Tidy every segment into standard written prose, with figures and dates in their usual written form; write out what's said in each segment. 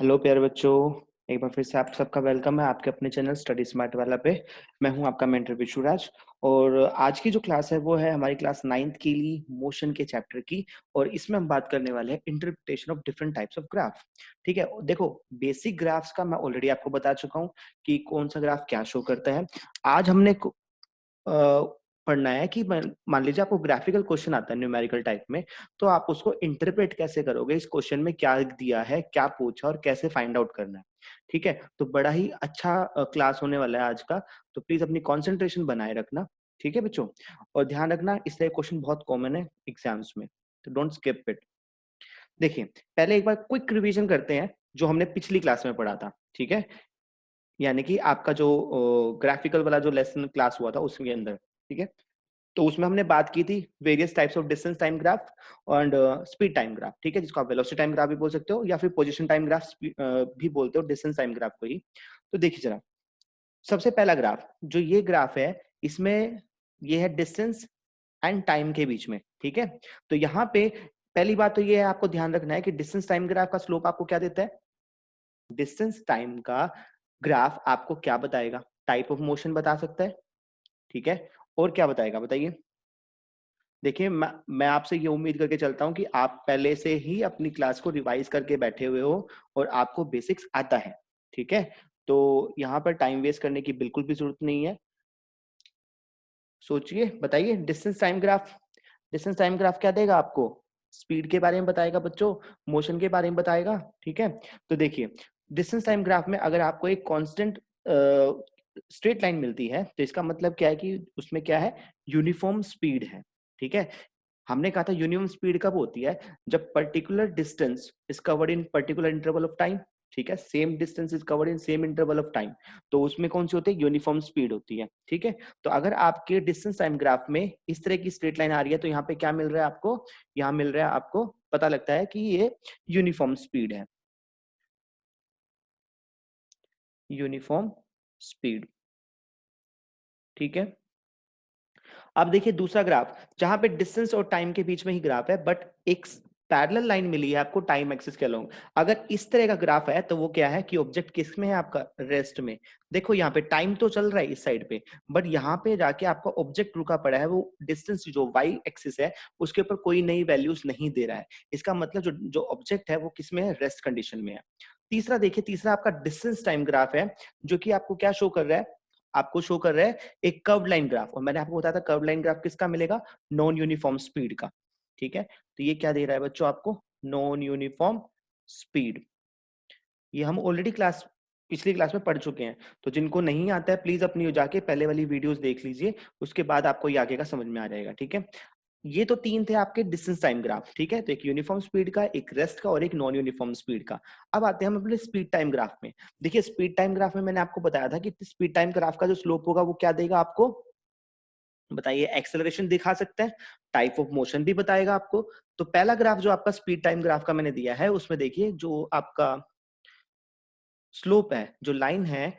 Hello प्यारे बच्चों। एक बार फिर से आप सबका वेलकम है आपके अपने चैनल स्टडी स्मार्ट वाला पे। मैं हूं आपका मेंटर विशुराज। और आज की जो क्लास है वो है हमारी क्लास 9th के लिए मोशन के चैप्टर की। और इसमें हम बात करने वाले हैं interpretation of different types of graph. ठीक है, देखो बेसिक ग्राफ्स का मैं ऑलरेडी आपको बता चुका हूँ कि कौन सा ग्राफ क्या शो करता है। आज हमने पढ़ना है कि मान लीजिए आपको ग्राफिकल क्वेश्चन आता है न्यूमेरिकल टाइप में, तो आप उसको इंटरप्रेट कैसे करोगे, इस क्वेश्चन में क्या दिया है, क्या पूछा और कैसे फाइंड आउट करना है। ठीक है, तो बड़ा ही अच्छा क्लास होने वाला है आज का। तो प्लीज अपनी कंसंट्रेशन बनाए रखना। ठीक है बच्चों, और ध्यान रखना इसलिए क्वेश्चन बहुत कॉमन है एग्जाम्स में, तो डोंट स्किप इट। देखिए, पहले एक बार क्विक रिवीजन करते हैं जो हमने पिछली क्लास में पढ़ा था। ठीक है, यानी कि आपका जो ग्राफिकल वाला जो लेसन क्लास हुआ था उसके अंदर। ठीक है, तो उसमें हमने बात की थी various types of distance time graph and speed time graph. ठीक है, जिसको आप वेलोसिटी टाइम ग्राफ भी बोल सकते हो या फिर पोजीशन टाइम ग्राफ भी बोलते हो, डिस्टेंस टाइम ग्राफ को ही। तो देखिए जरा, सबसे पहला ग्राफ जो ये ग्राफ है, इसमें ये है डिस्टेंस एंड टाइम के बीच में। ठीक है, तो यहाँ पे पहली बात तो ये है, आपको ध्यान रखना है कि डिस्टेंस टाइम ग्राफ का स्लोप आपको क्या देता है। डिस्टेंस टाइम का ग्राफ आपको क्या बताएगा, टाइप ऑफ मोशन बता सकता है। ठीक है, और क्या बताएगा बताइए। देखिए, मैं आपसे ये उम्मीद करके चलता हूं कि आप पहले से ही अपनी क्लास को रिवाइज करके बैठे हुए हो और आपको बेसिक्स आता है। ठीक है, तो यहाँ पर टाइम वेस्ट करने की बिल्कुल भी जरूरत नहीं है। सोचिए, बताइए। डिस्टेंस टाइम ग्राफ क्या देगा आपको? स्पीड के बारे में बताएगा बच्चों, मोशन के बारे में बताएगा। ठीक है, तो देखिए, डिस्टेंस टाइम ग्राफ में अगर आपको एक कांस्टेंट स्ट्रेट लाइन मिलती है तो इसका मतलब क्या है कि उसमें क्या है, यूनिफॉर्म स्पीड है। ठीक है, हमने कहा था यूनिफॉर्म स्पीड कब होती है, जब particular distance is covered in particular interval of time. ठीक है, same distance is covered in same interval of time, तो उसमें कौन सी होती है, यूनिफॉर्म स्पीड होती है। ठीक है, तो अगर आपके डिस्टेंस टाइम ग्राफ में इस तरह की स्ट्रेट लाइन आ रही है तो यहाँ पे क्या मिल रहा है आपको, यहाँ मिल रहा है आपको, पता लगता है कि ये यूनिफॉर्म स्पीड है। Uniform speed. ठीक है, अब देखिए दूसरा ग्राफ, जहां पे डिस्टेंस और टाइम के बीच में ही ग्राफ है बट एक पैरेलल लाइन मिली है आपको टाइम एक्सिस के अलोंग। अगर इस तरह का ग्राफ है तो वो क्या है कि ऑब्जेक्ट किस में है आपका, रेस्ट में। देखो यहाँ पे टाइम तो चल रहा है इस साइड पे, बट यहाँ पे जाके आपका ऑब्जेक्ट रुका पड़ा है, वो डिस्टेंस जो वाई एक्सिस है उसके ऊपर कोई नई वैल्यूज नहीं दे रहा है। इसका मतलब जो जो ऑब्जेक्ट है वो किस में है, रेस्ट कंडीशन में है। तीसरा देखिए, तीसरा आपका डिस्टेंस टाइम ग्राफ है, जो कि आपको क्या शो कर रहा है, आपको शो कर रहा है एक कर्व लाइन ग्राफ। और मैंने आपको बताया था कर्व लाइन ग्राफ किसका मिलेगा, नॉन यूनिफॉर्म स्पीड का। ठीक है, तो ये क्या दे रहा है बच्चों आपको, नॉन यूनिफॉर्म स्पीड। ये हम ऑलरेडी क्लास पिछली क्लास में पढ़ चुके हैं, तो जिनको नहीं आता है प्लीज अपनी जाके पहले वाली वीडियोस देख लीजिए, उसके बाद आपको ये आगे का समझ में आ जाएगा। ठीक है, ये तो तीन थे आपके डिस्टेंस टाइम ग्राफ। ठीक है, तो एक यूनिफॉर्म स्पीड का, एक रेस्ट का और एक नॉन यूनिफॉर्म स्पीड का। अब आते हैं हम अपने स्पीड टाइम ग्राफ में। देखिए, स्पीड टाइम ग्राफ में मैंने आपको बताया था कि स्पीड टाइम ग्राफ का जो स्लोप होगा वो क्या देगा आपको, बताइए। एक्सेलरेशन दिखा सकते हैं, टाइप ऑफ मोशन भी बताएगा आपको। तो पहला ग्राफ जो आपका स्पीड टाइम ग्राफ का मैंने दिया है, उसमें देखिए जो आपका स्लोप है, जो लाइन है,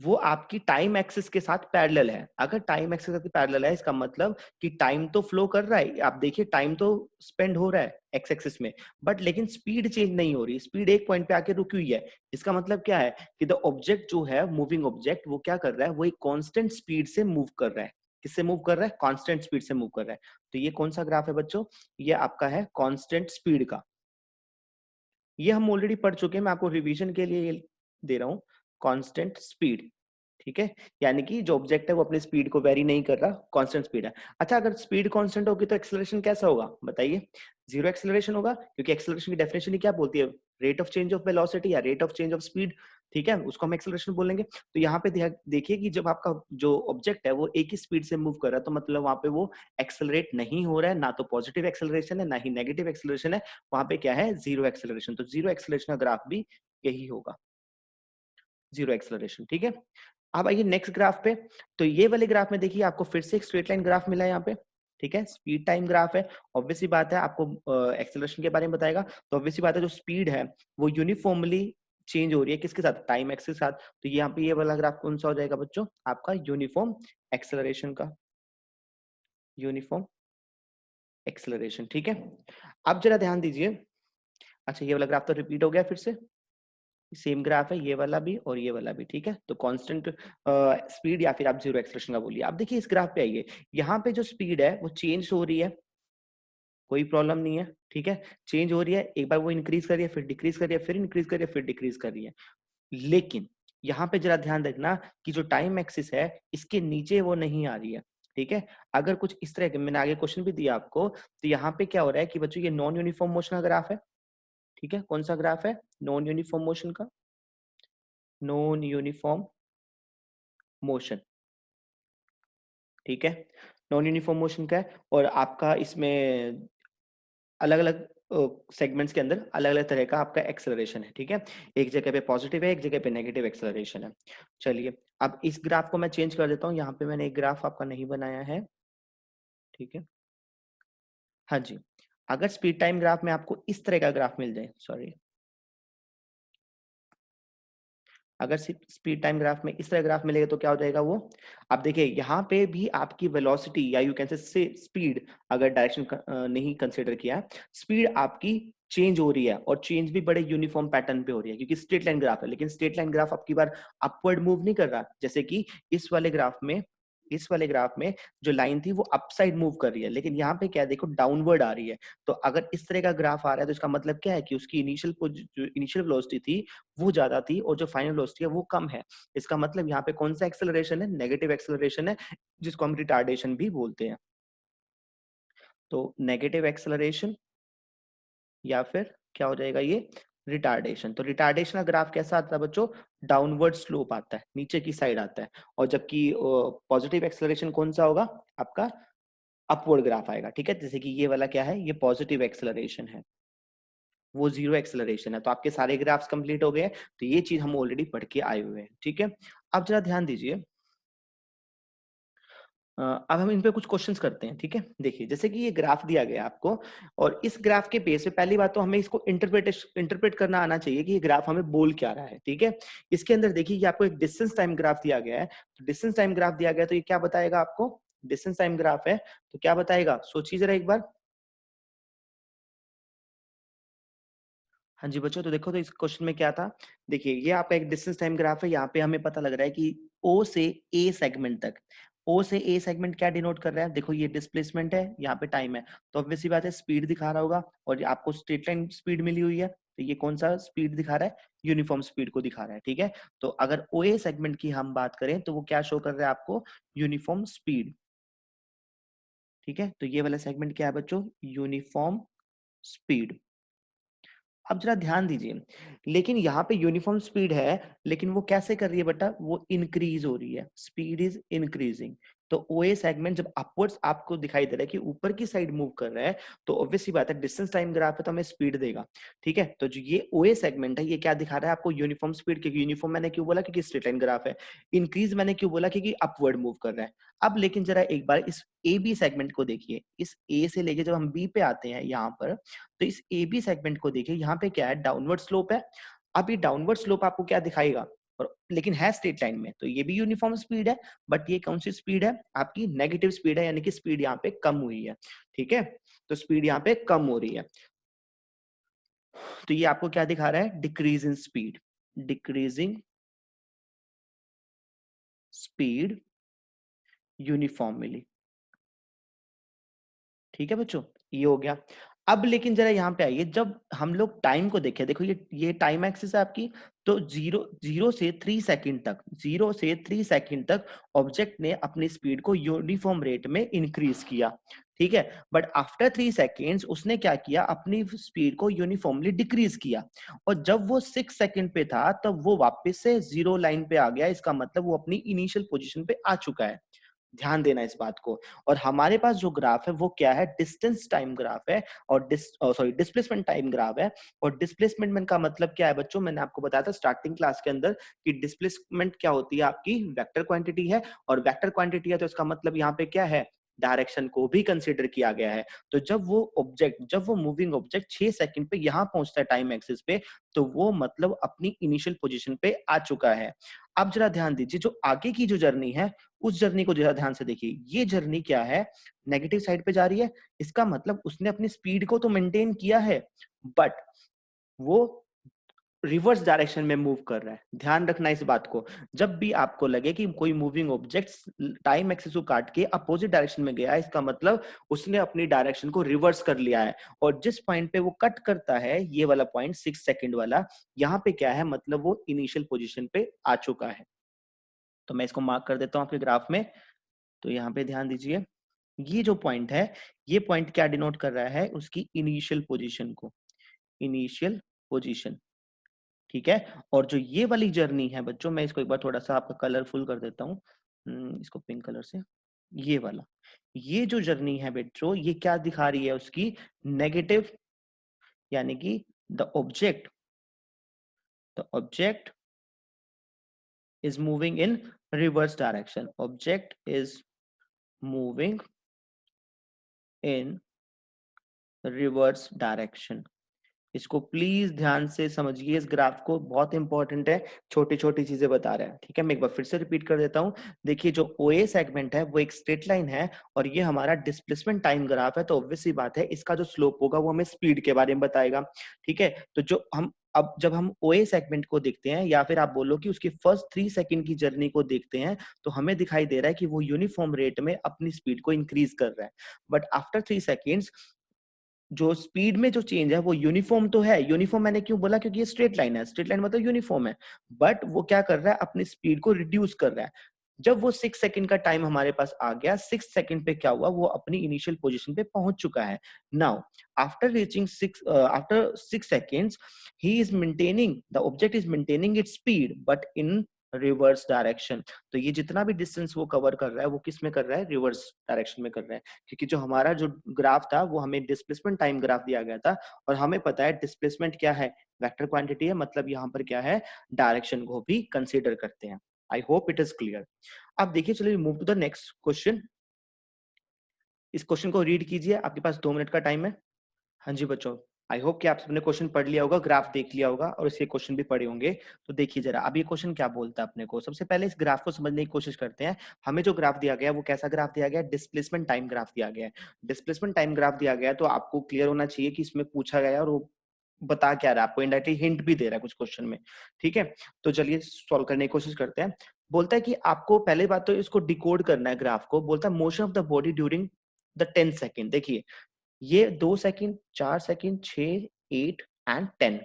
वो आपकी टाइम एक्सिस के साथ पैरेलल है। अगर टाइम एक्सिस के साथ पैरेलल है, इसका मतलब कि टाइम तो फ्लो कर रहा है, आप देखिए टाइम तो स्पेंड हो रहा है एक्स एक्सिस में, बट लेकिन स्पीड चेंज नहीं हो रही, स्पीड एक पॉइंट पे आके रुकी हुई है। इसका मतलब क्या है कि द ऑब्जेक्ट जो है, मूविंग ऑब्जेक्ट, वो क्या कर रहा है, वो एक कांस्टेंट स्पीड से मूव कर रहा है। किससे मूव कर रहा है, कांस्टेंट स्पीड से मूव कर रहा है। तो ये कौन सा ग्राफ है बच्चों, ये आपका है कांस्टेंट स्पीड का। ये हम ऑलरेडी पढ़ चुके हैं, मैं आपको रिवीजन के लिए ये दे रहा हूँ, कांस्टेंट स्पीड। ठीक है, यानी कि जो ऑब्जेक्ट है वो अपनी स्पीड को वेरी नहीं कर रहा, कांस्टेंट स्पीड है। अच्छा, अगर स्पीड कांस्टेंट होगी तो एक्सेलरेशन कैसा होगा बताइए, जीरो एक्सेलरेशन होगा, क्योंकि एक्सेलरेशन की डेफिनेशन ही क्या बोलती है, rate of change of velocity या rate of change of speed. ठीक है, उसको हम एक्सेलरेशन बोलेंगे। तो यहाँ पे देखिए कि जब आपका जो ऑब्जेक्ट है वो एक ही स्पीड से मूव कर रहा है, तो मतलब वहां पे वो एक्सेलरेट नहीं हो रहा है, ना तो पॉजिटिव एक्सेलरेशन है ना ही नेगेटिव एक्सेलरेशन है, वहां पे क्या है, जीरो एक्सेलरेशन। तो जीरो एक्सेलरेशन का ग्राफ भी यही होगा, जीरो एक्सेलरेशन। ठीक है, अब आइए नेक्स्ट ग्राफ पे। तो ये वाले ग्राफ में देखिए आपको फिर से एक स्ट्रेट लाइन ग्राफ मिला है यहाँ पे। ठीक है, स्पीड टाइम ग्राफ है। ऑब्वियसली बात है, आपको एक्सेलरेशन के बारे में बताएगा, तो ऑब्वियसली बात है जो स्पीड है वो यूनिफॉर्मली चेंज हो रही है, किसके साथ, टाइम एक्स के साथ। तो यहाँ पे ये वाला ग्राफ कौन सा हो जाएगा बच्चों, आपका यूनिफॉर्म एक्सेलरेशन का, यूनिफॉर्म एक्सेलरेशन। ठीक है, अब जरा ध्यान दीजिए। अच्छा, ये वाला ग्राफ तो रिपीट हो गया फिर से। सेम ग्राफ है, ये वाला भी और ये वाला भी, ठीक है। तो कांस्टेंट स्पीड या फिर आप जीरो एक्सेलरेशन का बोलिए। अब देखिए इस ग्राफ पे आइए, यहाँ पे जो स्पीड है वो चेंज हो रही है, कोई प्रॉब्लम नहीं है, ठीक है, चेंज हो रही है, एक बार वो इंक्रीज कर रही है, फिर डिक्रीज कर रही है, फिर इंक्रीज कर रही है, फिर डिक्रीज कर रही है। लेकिन यहाँ पे जरा ध्यान रखना कि जो टाइम एक्सिस है इसके नीचे वो नहीं आ रही है, ठीक है। अगर कुछ इस तरह के, मैंने आगे क्वेश्चन भी दिया आपको, तो यहाँ पे क्या हो रहा है कि बच्चों ये नॉन यूनिफॉर्म मोशन का ग्राफ है, ठीक है। कौन सा ग्राफ है? नॉन यूनिफॉर्म मोशन का, नॉन यूनिफॉर्म मोशन, ठीक है। नॉन यूनिफॉर्म मोशन का है और आपका इसमें अलग अलग सेगमेंट्स के अंदर अलग अलग तरह का आपका एक्सेलरेशन है, ठीक है। एक जगह पे पॉजिटिव है, एक जगह पे नेगेटिव एक्सेलरेशन है। चलिए अब इस ग्राफ को मैं चेंज कर देता हूँ, यहाँ पे मैंने एक ग्राफ आपका नहीं बनाया है, ठीक है। हाँ जी, अगर स्पीड टाइम ग्राफ में आपको इस तरह का ग्राफ मिल जाए, सॉरी, अगर स्पीड टाइम ग्राफ में इस तरह ग्राफ मिलेगा तो क्या हो जाएगा वो, आप देखिए यहाँ पे भी आपकी वेलोसिटी या यू कैन से स्पीड, अगर डायरेक्शन नहीं कंसीडर किया, स्पीड आपकी चेंज हो रही है और चेंज भी बड़े यूनिफॉर्म पैटर्न पे हो रही है, क्योंकि स्ट्रेट लाइन ग्राफ है। लेकिन स्ट्रेट लाइन ग्राफ आपकी बार अपवर्ड मूव नहीं कर रहा, जैसे कि इस वाले ग्राफ में, इस वाले ग्राफ में जो लाइन थी वो अपसाइड मूव कर रही है, लेकिन यहाँ पे क्या है, देखो डाउनवर्ड आ रही है। तो अगर इस तरह का ग्राफ आ रहा है तो इसका मतलब क्या है कि उसकी इनिशियल वेलोसिटी थी वो ज्यादा थी और जो फाइनल वेलोसिटी है वो कम है। इसका मतलब यहाँ पे कौन सा एक्सेलरेशन है? नेगेटिव एक्सेलरेशन है, जिसको हम रिटार्डेशन भी बोलते हैं। तो नेगेटिव एक्सेलरेशन या फिर क्या हो जाएगा ये, रिटार्डेशन। तो रिटार्डेशन का ग्राफ कैसा आता है बच्चों? डाउनवर्ड स्लोप आता है, नीचे की साइड आता है। और जबकि पॉजिटिव एक्सेलरेशन कौन सा होगा आपका? अपवर्ड ग्राफ आएगा, ठीक है। जैसे कि ये वाला क्या है, ये पॉजिटिव एक्सेलरेशन है, वो जीरो एक्सेलरेशन है। तो आपके सारे ग्राफ्स कंप्लीट हो गए, तो ये चीज हम ऑलरेडी पढ़ के आए हुए हैं, ठीक है। अब जरा ध्यान दीजिए, अब हम इन पे कुछ क्वेश्चंस करते हैं, ठीक है। देखिए जैसे कि ये ग्राफ दिया गया आपको, और इस ग्राफ के बेस पे पहली बात तो हमें इसको इंटरप्रेट करना आना चाहिए कि ये ग्राफ हमें बोल क्या रहा है, ठीक है। इसके अंदर देखिए ये आपको एक डिस्टेंस टाइम ग्राफ दिया गया है, तो डिस्टेंस टाइम ग्राफ दिया गया है, तो ये क्या बताएगा आपको? डिस्टेंस टाइम ग्राफ है तो क्या बताएगा, सोचिए जरा एक बार। हाँ जी बच्चों, तो देखो तो इस क्वेश्चन में क्या था, देखिए ये आपका एक डिस्टेंस टाइम ग्राफ है। यहाँ पे हमें पता लग रहा है कि ओ से ए सेगमेंट तक, ओ से ए सेगमेंट क्या डिनोट कर रहा है, देखो ये डिस्प्लेसमेंट है, यहाँ पे टाइम है, तो ऑब्वियस सी बात है स्पीड दिखा रहा होगा। और ये आपको स्ट्रेट लाइन स्पीड मिली हुई है, तो ये कौन सा स्पीड दिखा रहा है? यूनिफॉर्म स्पीड को दिखा रहा है, ठीक है। तो अगर ओ ए सेगमेंट की हम बात करें तो वो क्या शो कर रहा है आपको? यूनिफॉर्म स्पीड, ठीक है। तो ये वाला सेगमेंट क्या है बच्चों? Uniform speed. अब जरा ध्यान दीजिए, लेकिन यहाँ पे यूनिफॉर्म स्पीड है, लेकिन वो कैसे कर रही है बेटा? वो इंक्रीज हो रही है, स्पीड इज इंक्रीजिंग। तो ओए सेगमेंट जब अपवर्ड्स आपको दिखाई दे रहा है कि ऊपर की साइड मूव कर रहा है, तो ऑब्वियसली बात है डिस्टेंस टाइम ग्राफ है तो हमें स्पीड देगा, ठीक है। तो जो ये ओए सेगमेंट है ये क्या दिखा रहा है आपको? Uniform speed. क्योंकि यूनिफॉर्म मैंने क्यों बोला? क्योंकि स्ट्रेट लाइन ग्राफ है। इंक्रीज मैंने क्यों बोला? क्योंकि अपवर्ड मूव कर रहा है। अब लेकिन जरा एक बार इस ए बी सेगमेंट को देखिए, इस ए से लेके जब हम बी पे आते हैं यहाँ पर, तो इस ए बी सेगमेंट को देखिए, यहाँ पे क्या है? डाउनवर्ड स्लोप है। अब ये डाउनवर्ड स्लोप आपको क्या दिखाएगा? और लेकिन है स्ट्रेट लाइन में, तो ये भी यूनिफॉर्म स्पीड है, बट ये कौन सी स्पीड है? आपकी नेगेटिव स्पीड है, यानी कि स्पीड यहाँ पे कम हुई है, ठीक है। तो स्पीड यहाँ पे कम हो रही है, तो ये आपको क्या दिखा रहा है? Decrease in speed, decreasing speed uniformly, ठीक है बच्चों, ये हो गया। अब लेकिन जरा यहाँ पे आइए, जब हम लोग टाइम को देखें, देखो ये टाइम एक्सिस है आपकी, तो जीरो जीरो से 3 सेकंड तक, 0 से 3 सेकंड तक ऑब्जेक्ट ने अपनी स्पीड को यूनिफॉर्म रेट में इंक्रीज किया, ठीक है। बट आफ्टर 3 सेकेंड्स उसने क्या किया? अपनी स्पीड को यूनिफॉर्मली डिक्रीज किया, और जब वो 6 सेकंड पे था तब वो वापस से जीरो लाइन पे आ गया। इसका मतलब वो अपनी इनिशियल पोजीशन पे आ चुका है, ध्यान देना इस बात को। और हमारे पास जो ग्राफ है वो क्या है? डिस्टेंस टाइम ग्राफ है, और डिस्प्लेसमेंट टाइम ग्राफ है। और डिस्प्लेसमेंट का मतलब क्या है बच्चों? मैंने आपको बताया था स्टार्टिंग क्लास के अंदर कि डिस्प्लेसमेंट क्या होती है? आपकी वेक्टर क्वांटिटी है, और वेक्टर क्वांटिटी है तो इसका मतलब यहाँ पे क्या है? डायरेक्शन को भी कंसीडर किया गया है। तो जब वो मूविंग ऑब्जेक्ट 6 सेकंड पे यहाँ पहुंचता है टाइम एक्सिस पे, तो वो मतलब अपनी इनिशियल पोजीशन पे आ चुका है। अब जरा ध्यान दीजिए, जो आगे की जो जर्नी है उस जर्नी को जरा ध्यान से देखिए। ये जर्नी क्या है? नेगेटिव साइड पे जा रही है। इसका मतलब उसने अपनी स्पीड को तो मेंटेन किया है, बट वो रिवर्स डायरेक्शन में मूव कर रहा है। ध्यान रखना इस बात को। जब भी आपको लगे कि कोई मूविंग ऑब्जेक्ट टाइम एक्सिस को काट के अपोजिट डायरेक्शन में गया है, इसका मतलब उसने अपनी डायरेक्शन को रिवर्स कर लिया है। और जिस पॉइंट पे वो कट करता है, ये वाला पॉइंट 6 सेकंड वाला, यहाँ पे क्या है, मतलब वो इनिशियल पोजीशन पे आ चुका है। तो मैं इसको मार्क कर देता हूँ आपके ग्राफ में। तो यहाँ पे ध्यान दीजिए, ये जो पॉइंट है, ये पॉइंट क्या डिनोट कर रहा है, उसकी इनिशियल पोजीशन को, इनिशियल पोजीशन। ठीक है। और जो ये वाली जर्नी है बच्चों, मैं इसको एक बार थोड़ा सा आपका कलरफुल कर देता हूँ, इसको पिंक कलर से। ये वाला, ये जो जर्नी है बच्चों, ये क्या दिखा रही है, उसकी नेगेटिव, यानी कि the object is moving in reverse direction. Object is moving in reverse direction. इसको प्लीज ध्यान से समझिए, इस ग्राफ को, बहुत इंपॉर्टेंट है, छोटी छोटी चीजें बता रहे हैं। ठीक है, मैं एक बार फिर से रिपीट कर देता हूं। देखिए, जो ओए सेगमेंट है वो एक स्ट्रेट लाइन है, और ये हमारा डिस्प्लेसमेंट टाइम ग्राफ है। तो ऑब्वियस सी बात है, इसका जो स्लोप होगा वो हमें स्पीड के बारे में बताएगा। ठीक है, तो जो हम अब जब हम ओए सेगमेंट को देखते हैं, या फिर आप बोलो कि उसकी फर्स्ट 3 सेकंड की जर्नी को देखते हैं, तो हमें दिखाई दे रहा है कि वो यूनिफॉर्म रेट में अपनी स्पीड को इंक्रीज कर रहा है। बट आफ्टर 3 सेकंड्स जो स्पीड में जो चेंज है वो यूनिफॉर्म तो है। यूनिफॉर्म मैंने क्यों बोला, क्योंकि ये स्ट्रेट लाइन है, स्ट्रेट लाइन मतलब यूनिफॉर्म है। बट वो क्या कर रहा है, अपनी स्पीड को रिड्यूस कर रहा है। जब वो 6 सेकंड का टाइम हमारे पास आ गया, 6 सेकंड पे क्या हुआ, वो अपनी इनिशियल पोजीशन पे पहुंच चुका है। Now after 6 seconds, he is maintaining, the object is maintaining its speed but in reverse direction. तो ये जितना भी डिस्टेंस वो कवर कर रहा है, वो किस में कर रहा है, रिवर्स डायरेक्शन में कर रहा है। क्योंकि जो हमारा जो ग्राफ था, वो हमें डिस्प्लेसमेंट टाइम ग्राफ दिया गया था, और हमें पता है डिस्प्लेसमेंट क्या है, वेक्टर क्वांटिटी है, मतलब यहाँ पर क्या है, डायरेक्शन को भी कंसीडर करते हैं। I hope it is clear. अब देखिए, चलिए move to the next question. इस क्वेश्चन को रीड कीजिए, आपके पास 2 मिनट का टाइम है। हाँ जी बच्चों, आई होप कि आप सबने क्वेश्चन पढ़ लिया होगा, ग्राफ देख लिया होगा, और इसके क्वेश्चन भी पढ़े होंगे। तो देखिए जरा, अब ये क्वेश्चन क्या बोलता है अपने को। सबसे पहले इस ग्राफ को समझने की कोशिश करते हैं। हमें जो ग्राफ दिया गया है वो कैसा ग्राफ दिया गया है, डिस्प्लेसमेंट टाइम ग्राफ दिया गया है। डिस्प्लेसमेंट टाइम ग्राफ दिया गया है, तो आपको क्लियर होना चाहिए कि इसमें पूछा गया है और वो बता क्या रहा है आपको, इनडायरेक्टली हिंट भी दे रहा है कुछ क्वेश्चन में। ठीक है, तो चलिए सॉल्व करने की कोशिश करते हैं। बोलता है कि आपको पहले बात तो इसको डिकोड करना है ग्राफ को। बोलता है motion of the body during the 10 second. देखिए, ये 2 सेकंड, 4 सेकंड, 6, 8 एंड 10।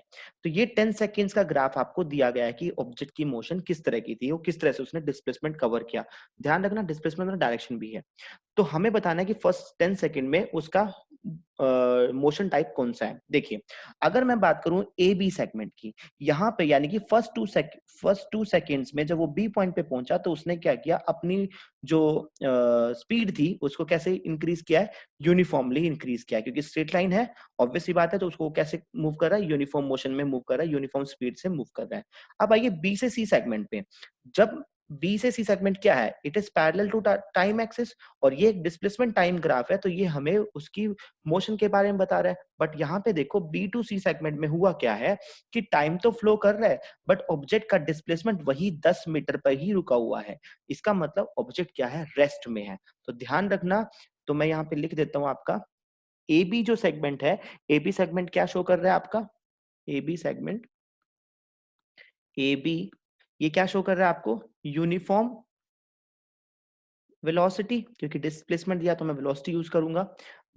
तो ये 10 सेकेंड्स का ग्राफ आपको दिया गया है कि ऑब्जेक्ट की मोशन किस तरह की थी, वो किस तरह से उसने डिस्प्लेसमेंट कवर किया। ध्यान रखना, डिस्प्लेसमेंट में डायरेक्शन भी है। तो हमें बताना है कि फर्स्ट 10 सेकंड में उसका मोशन टाइप कौन सा है। देखिए, अगर मैं बात करूं ए बी सेगमेंट की, यहाँ पे यानी कि फर्स्ट टू सेकेंड्स में जब वो बी पॉइंट पे पहुंचा, तो उसने क्या किया, अपनी जो स्पीड थी उसको कैसे इंक्रीज किया है, यूनिफॉर्मली इंक्रीज किया है। क्योंकि स्ट्रेट लाइन है, ऑब्वियस सी बात है, तो उसको कैसे मूव कर रहा है, यूनिफॉर्म मोशन में मूव कर रहा है, यूनिफॉर्म स्पीड से मूव कर रहा है। अब आइए बी से सी सेगमेंट पे। जब बी से सी सेगमेंट क्या है, it is parallel to time axis, और ये एक डिस्प्लेसमेंट टाइम ग्राफ है, तो ये हमें उसकी मोशन के बारे में बता रहा है। बट यहाँ पे देखो, बी टू सी सेगमेंट में हुआ क्या है कि टाइम तो फ्लो कर रहा है, बट ऑब्जेक्ट का डिस्प्लेसमेंट वही 10 मीटर पर ही रुका हुआ है। इसका मतलब ऑब्जेक्ट क्या है, रेस्ट में है। तो ध्यान रखना, तो मैं यहाँ पे लिख देता हूँ आपका ए बी जो सेगमेंट है, ए बी सेगमेंट क्या शो कर रहा है आपका, A B segment, A B, ये क्या शो कर रहा है आपको, यूनिफॉर्म वेलोसिटी, क्योंकि डिस्प्लेसमेंट दिया तो मैं वेलोसिटी यूज करूंगा।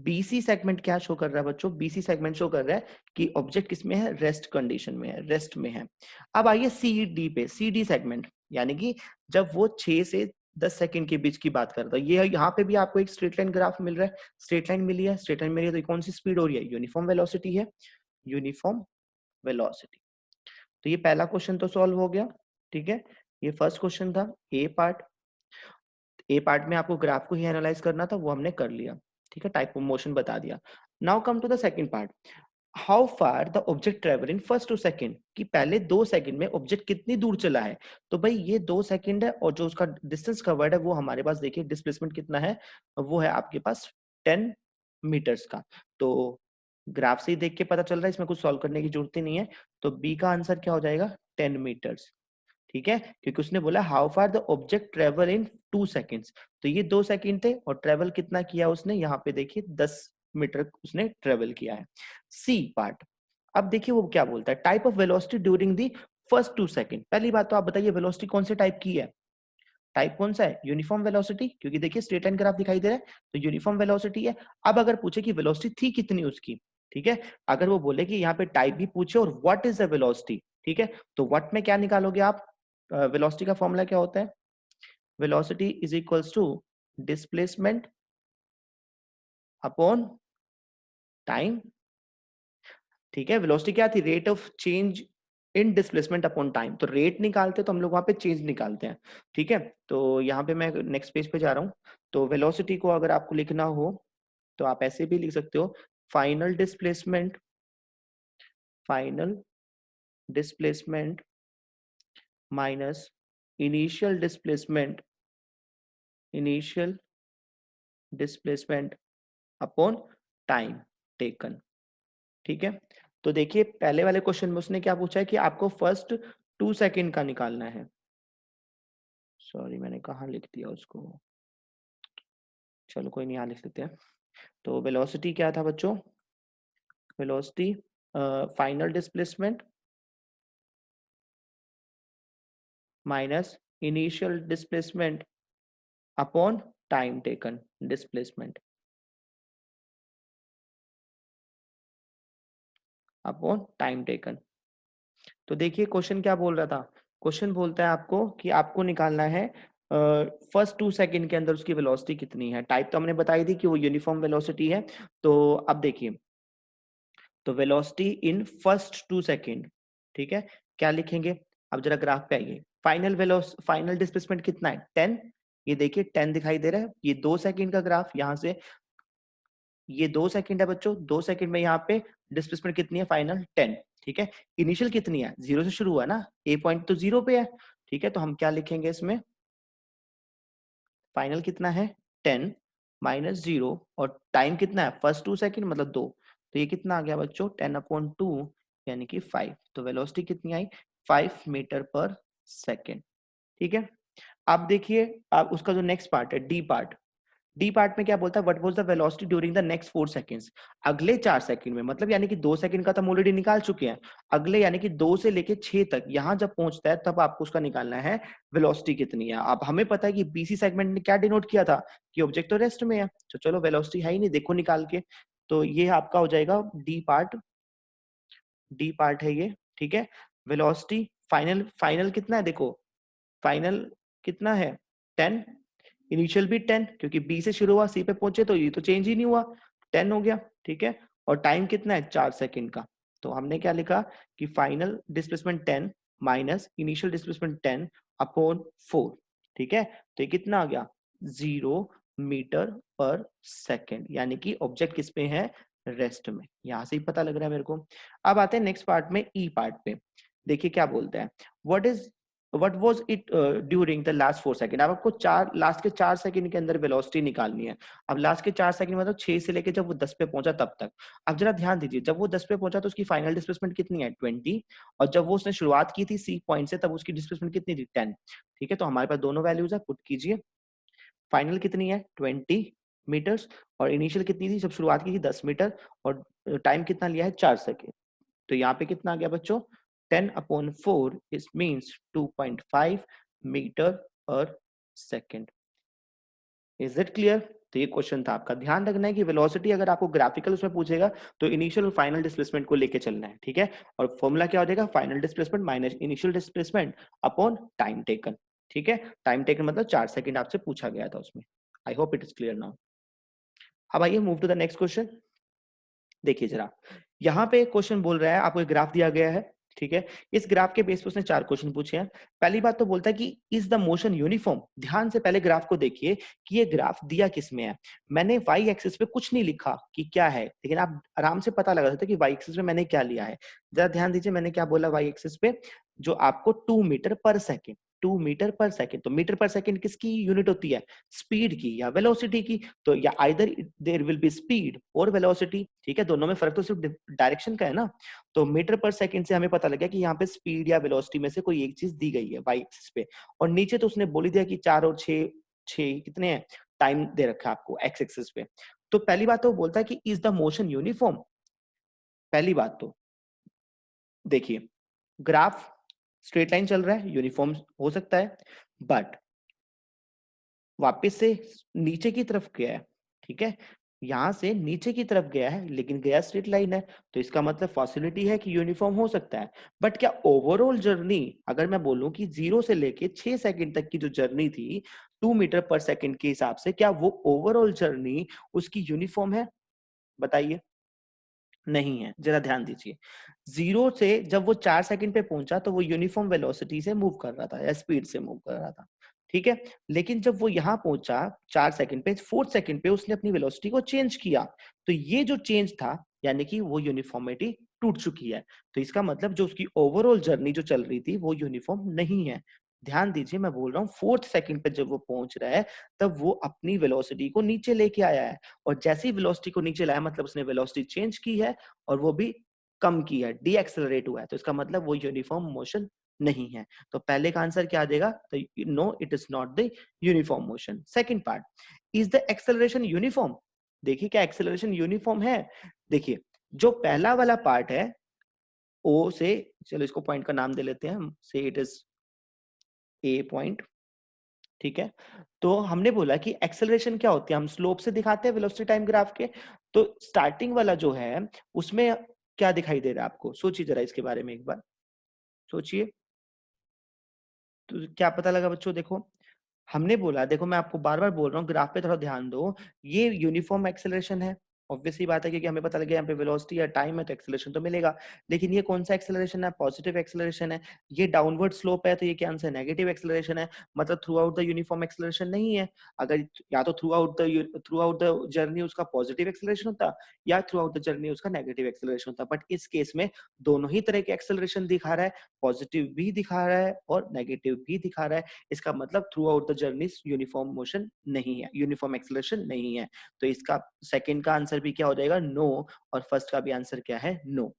बीसी सेगमेंट क्या शो कर रहा है बच्चों, बीसी सेगमेंट शो कर रहा है कि ऑब्जेक्ट किसमें है, रेस्ट कंडीशन में है, रेस्ट में है। अब आइए सी डी पे, सी डी सेगमेंट, यानी कि जब वो 6 से 10 सेकंड के बीच की बात करता है, ये यहाँ पे भी आपको एक स्ट्रेट लाइन ग्राफ मिल रहा है, स्ट्रेट लाइन मिली है, स्ट्रेट लाइन मिली है, तो कौन सी स्पीड हो रही है, यूनिफॉर्म वेलोसिटी है, यूनिफॉर्म वेलोसिटी। तो ये पहला क्वेश्चन तो सॉल्व हो गया। ठीक है, ये फर्स्ट क्वेश्चन था, ए पार्ट। ए पार्ट में आपको ग्राफ को ही एनालाइज करना था, वो हमने कर लिया। ठीक है, टाइप ऑफ मोशन बता दिया। Now come to the second part, how far the object travel in first two second, कि पहले 2 सेकंड में ऑब्जेक्ट कितनी दूर चला है। तो भाई ये 2 सेकंड है, और जो उसका डिस्टेंस कवर्ड है वो हमारे पास, देखिए डिस्प्लेसमेंट कितना है, वो है आपके पास 10 मीटर्स का। तो ग्राफ से ही देख के पता चल रहा है, इसमें कुछ सॉल्व करने की जरूरत ही नहीं है। तो बी का आंसर क्या हो जाएगा, 10 मीटर्स। ठीक है, क्योंकि उसने बोला how far the object travel in 2 seconds, तो ये 2 सेकंड थे, और ट्रेवल कितना किया उसने, यहाँ पे देखिए 10 मीटर उसने ट्रेवल किया है। सी पार्ट, अब देखिए वो क्या बोलता है, type of velocity during the first 2 second. पहली बात तो आप बताइए वेलोसिटी कौन से टाइप की है, टाइप कौन सा है, यूनिफॉर्म वेलोसिटी, क्योंकि देखिए स्ट्रेट लाइन ग्राफ दिखाई दे रहा है तो यूनिफॉर्म वेलोसिटी है। अब अगर पूछे कि वेलोसिटी थी कितनी उसकी, ठीक है, अगर वो बोले कि यहाँ पे टाइप भी पूछे और व्हाट इज द वेलोसिटी, ठीक है, तो व्हाट में क्या निकालोगे आप, वेलोसिटी का फॉर्मूला क्या होता है, velocity is equals to displacement upon time, ठीक है। वेलोसिटी क्या थी, rate of change in displacement upon time, तो रेट निकालते तो हम लोग वहां पे चेंज निकालते हैं, ठीक है। तो यहाँ पे मैं नेक्स्ट पेज पे जा रहा हूँ। तो वेलोसिटी को अगर आपको लिखना हो तो आप ऐसे भी लिख सकते हो, final displacement, final displacement minus initial displacement, initial displacement upon time taken, ठीक है। तो देखिए पहले वाले क्वेश्चन में उसने क्या पूछा है कि आपको फर्स्ट 2 सेकंड का निकालना है, सॉरी मैंने कहाँ लिख दिया उसको, चलो कोई नहीं यहाँ लिख लेते हैं। तो वेलोसिटी क्या था बच्चों, velocity final displacement minus initial displacement upon time taken displacement upon time taken. तो देखिए क्वेश्चन क्या बोल रहा था, क्वेश्चन बोलता है आपको कि आपको निकालना है फर्स्ट 2 सेकंड के अंदर उसकी वेलोसिटी कितनी है। टाइप तो हमने बताई थी कि वो यूनिफॉर्म वेलोसिटी है। तो अब देखिए, तो वेलोसिटी इन फर्स्ट 2 सेकंड, ठीक है, क्या लिखेंगे, अब जरा ग्राफ पे आइए, फाइनल डिस्प्लेसमेंट कितना है 10, ये देखिए 10 दिखाई दे रहा है, ये 2 सेकंड का ग्राफ, यहाँ से ये 2 सेकंड है बच्चों, 2 सेकंड में यहाँ पे डिस्प्लेसमेंट कितनी है फाइनल 10, ठीक है। इनिशियल कितनी है, 0 से शुरू हुआ ना, ए पॉइंट तो 0 पे है, ठीक है। तो हम क्या लिखेंगे इसमें, फाइनल कितना है 10 माइनस 0, और टाइम कितना है फर्स्ट 2 सेकंड मतलब 2, तो ये कितना आ गया बच्चों 10/2 यानी कि 5। तो वेलोसिटी कितनी आई 5 मीटर पर सेकंड, ठीक है। अब देखिए अब उसका जो नेक्स्ट पार्ट है डी पार्ट, डी पार्ट में क्या बोलता है, what was the velocity during the next 4 seconds, अगले 4 सेकंड में, मतलब यानी कि 2 सेकंड का तो हम ऑलरेडी निकाल चुके हैं, अगले यानी कि 2 से लेके 6 तक यहां जब पहुंचता है तब आपको उसका निकालना है वेलोसिटी कितनी है। अब हमें पता है कि बीसी सेगमेंट ने क्या डिनोट किया था कि ऑब्जेक्ट तो रेस्ट में है, तो चलो वेलोसिटी है ही नहीं, देखो निकाल के, तो ये आपका हो जाएगा डी पार्ट, डी पार्ट है ये, ठीक है। वेलोसिटी फाइनल, फाइनल कितना है देखो, फाइनल कितना है 10, इनिशियल भी 10 क्योंकि बी से शुरू हुआ सी पे पहुंचे तो ये तो चेंज ही नहीं हुआ, 10 हो गया, ठीक है। और टाइम कितना है 4 सेकंड का, तो हमने क्या लिखा कि final displacement 10 minus initial displacement 10 upon 4, ठीक है। तो ये कितना आ गया 0 मीटर पर सेकंड, यानी कि ऑब्जेक्ट किस पे है रेस्ट में, यहां से ही पता लग रहा है मेरे को। अब आते हैं नेक्स्ट पार्ट में ई पार्ट पे, देखिए क्या बोलते हैं, what is what was it during the last 4 second. अब आपको चार लास्ट के 4 सेकंड के अंदर वेलोसिटी निकालनी है। अब लास्ट के 4 सेकंड मतलब 6 से लेके जब वो 10 पे पहुंचा तब तक। अब जरा ध्यान दीजिए, जब वो 10 पे पहुंचा तो उसकी फाइनल डिस्प्लेसमेंट कितनी है 20, और जब वो उसने शुरुआत की थी सी पॉइंट से तब उसकी डिस्प्लेसमेंट कितनी थी 10, ठीक है। तो हमारे पास दोनों वैल्यूज है, पुट कीजिए, फाइनल कितनी है 20 मीटर्स, और इनिशियल कितनी थी जब शुरुआत की थी 10 मीटर, और टाइम कितना लिया है 4 सेकंड। तो यहाँ पे कितना आ गया बच्चों 10/4 इस means 2.5 metre per second. Is it clear. तो ये क्वेश्चन था आपका, ध्यान रखना है कि वेलोसिटी अगर आपको ग्राफिकल उसमें पूछेगा तो इनिशियल और फाइनल डिस्प्लेसमेंट को लेके चलना है, ठीक है। और फॉर्मूला क्या हो जाएगा, final displacement minus initial displacement upon time taken, ठीक है। टाइम टेकन मतलब 4 सेकंड आपसे पूछा गया था उसमें। I hope it is clear now. अब आइए move to the next question. देखिए जरा, यहाँ पे क्वेश्चन बोल रहा है, आपको एक ग्राफ दिया गया है, ठीक है। इस ग्राफ के बेस पे उसने 4 क्वेश्चन पूछे हैं। पहली बात तो बोलता है कि इज द मोशन यूनिफॉर्म। ध्यान से पहले ग्राफ को देखिए कि ये ग्राफ दिया किस में है। मैंने वाई एक्सिस पे कुछ नहीं लिखा कि क्या है, लेकिन आप आराम से पता लगा सकते कि वाई एक्सिस पे मैंने क्या लिया है। जरा ध्यान दीजिए मैंने क्या बोला वाई एक्सिस पे, जो आपको 2 metre per second, 2 metre per second, तो मीटर पर सेकेंड किसकी यूनिट होती है, स्पीड की या वेलोसिटी की। तो या either there will be speed और वेलोसिटी, ठीक है, दोनों में फर्क तो सिर्फ डायरेक्शन का है ना। तो मीटर पर सेकंड से हमें पता लगा कि यहाँ पे स्पीड या वेलोसिटी में से कोई एक चीज दी गई है वाई एक्सिस पे, और नीचे तो उसने बोल ही दिया कि 4 और 6, 6 कितने हैं टाइम दे रखा है आपको एक्स एक्सिस पे। तो पहली बात तो बोलता है कि इज द मोशन यूनिफॉर्म, पहली बात तो देखिए ग्राफ स्ट्रेट लाइन चल रहा है, यूनिफॉर्म हो सकता है, बट वापस से नीचे की तरफ गया है, ठीक है, यहां से नीचे की तरफ गया है लेकिन गया स्ट्रेट लाइन है, तो इसका मतलब पॉसिबिलिटी है कि यूनिफॉर्म हो सकता है। बट क्या ओवरऑल जर्नी, अगर मैं बोलूं कि 0 से लेके 6 सेकंड तक की जो जर्नी थी 2 मीटर पर सेकंड के हिसाब से, क्या वो ओवरऑल जर्नी उसकी यूनिफॉर्म है? बताइए। नहीं है, जरा ध्यान दीजिए। 0 से जब वो 4 सेकंड पे पहुंचा तो वो यूनिफॉर्म वेलोसिटी से मूव कर रहा था या स्पीड से मूव कर रहा था, ठीक है। लेकिन जब वो यहां पहुंचा 4 सेकंड पे, 4 सेकंड पे उसने अपनी वेलोसिटी को चेंज किया, तो ये जो चेंज था यानी कि वो यूनिफॉर्मिटी टूट चुकी है। तो इसका मतलब जो उसकी ओवरऑल जर्नी जो चल रही थी वो यूनिफॉर्म नहीं है। ध्यान दीजिए, मैं बोल रहा हूँ 4th सेकंड पे जब वो पहुंच रहा है तब वो अपनी वेलोसिटी को नीचे लेके आया है, और जैसे ही वेलोसिटी को नीचे लाया मतलब उसने वेलोसिटी चेंज की है और वो भी कम की है, डी एक्सेलरेट हुआ है, तो इसका मतलब वो यूनिफॉर्म मोशन नहीं है। तो पहले का आंसर क्या आ जाएगा? तो no, it is not the uniform motion. Second part, is the acceleration uniform? देखिए क्या एक्सेलरेशन यूनिफॉर्म है? देखिए जो पहला वाला पार्ट है ओ से, चलो इसको पॉइंट का नाम दे लेते हैं हम, से इट इज ए पॉइंट, ठीक है। तो हमने बोला कि एक्सेलरेशन क्या होती है, हम स्लोप से दिखाते हैं वेलोसिटी टाइम ग्राफ के। तो स्टार्टिंग वाला जो है उसमें क्या दिखाई दे रहा है आपको? सोचिए जरा इसके बारे में एक बार, सोचिए। तो क्या पता लगा बच्चों? देखो हमने बोला, देखो मैं आपको बार बार बोल रहा हूँ, ग्राफ पे थोड़ा ध्यान दो। ये यूनिफॉर्म एक्सेलरेशन है, ऑब्वियस सी बात है, क्योंकि हमें पता लग गया यहाँ पे वेलोसिटी या टाइम है तो एक्सेलरेशन तो मिलेगा। लेकिन ये कौन सा एक्सेलरेशन है? पॉजिटिव एक्सेलरेशन है। ये डाउनवर्ड स्लोप है, तो ये क्या आंसर? नेगेटिव एक्सेलरेशन है, मतलब through out the uniform acceleration नहीं है। अगर या तो थ्रू आउट द जर्नी उसका पॉजिटिव एक्सेलरेशन होता या थ्रू आउट द जर्नी उसका नेगेटिव एक्सेलरेशन होता, बट इस केस में दोनों ही तरह के एक्सेलरेशन दिखा रहा है, पॉजिटिव भी दिखा रहा है और नेगेटिव भी दिखा रहा है। इसका मतलब through out the journey uniform motion नहीं है, यूनिफॉर्म एक्सेलरेशन नहीं है। तो इसका सेकंड का आंसर भी क्या हो जाएगा? नो। और फर्स्ट का भी आंसर क्या है? No.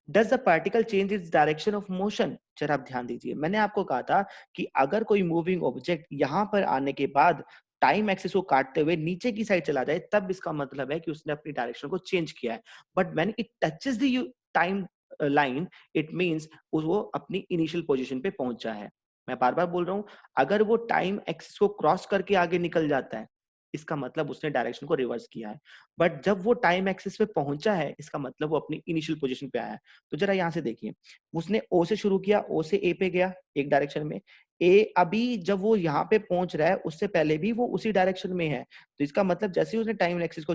Does the particle change its direction of motion? जरा आप ध्यान दीजिए, मैंने आपको कहा था कि अगर कोई मूविंग ऑब्जेक्ट यहां पर आने के बाद टाइम एक्सिस को काटते हुए नीचे की साइड चला जाए तब इसका मतलब है कि उसने अपनी डायरेक्शन को चेंज किया है। But when it touches the time line, it means वो अपनी इनिशियल पोजीशन पे पहुंचा है। मैं बार बार बोल रहा हूं, अगर वो टाइम एक्सिस को क्रॉस करके आगे निकल जाता है इसका मतलब उसने डायरेक्शन को रिवर्स किया है। बट जब वो टाइम एक्सिस पे पहुंचा है इसका मतलब वो अपनी इनिशियल पोजीशन पे आया है। तो जरा यहां से देखिए, उसने ओ से शुरू किया, ओ से ए पे गया एक डायरेक्शन में। ए अभी जब वो यहाँ पे पहुंच रहा है उससे पहले भी वो उसी डायरेक्शन में है, तो इसका मतलब जैसे ही उसने टाइम एक्सिस को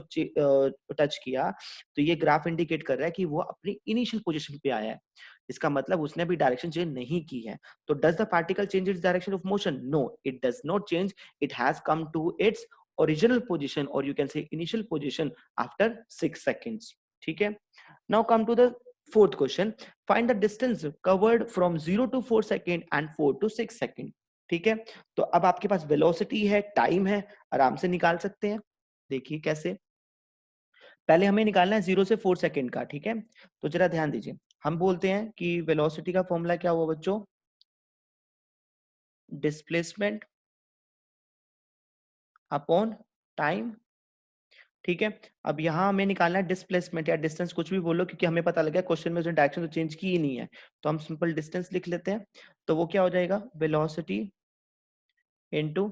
टच किया तो ये ग्राफ इंडिकेट कर रहा है कि वो अपनी इनिशियल पोजीशन पे आया है। इसका मतलब उसने अभी डायरेक्शन चेंज नहीं की है। तो does the particle change its direction of motion? No, it does not change. It has come to its original position or you can say initial position after 6 seconds. ठीक है। Now come to the fourth question. Find the distance covered from 0 to 4 second and 4 to 6 second. ठीक है। तो अब आपके पास velocity है, time है, आराम से निकाल सकते हैं। देखिए कैसे। पहले हमें निकालना है 0 से 4 सेकंड का, ठीक है। तो जरा ध्यान दीजिए, हम बोलते हैं कि वेलोसिटी का फॉर्मूला क्या हुआ बच्चों? डिस्प्लेसमेंट अपॉन टाइम, ठीक है। अब यहाँ हमें निकालना है डिस्प्लेसमेंट या डिस्टेंस, कुछ भी बोलो, क्योंकि हमें पता लगा क्वेश्चन में उसने डायरेक्शन तो चेंज की ही नहीं है, तो हम सिंपल डिस्टेंस लिख लेते हैं। तो वो क्या हो जाएगा? वेलोसिटी इनटू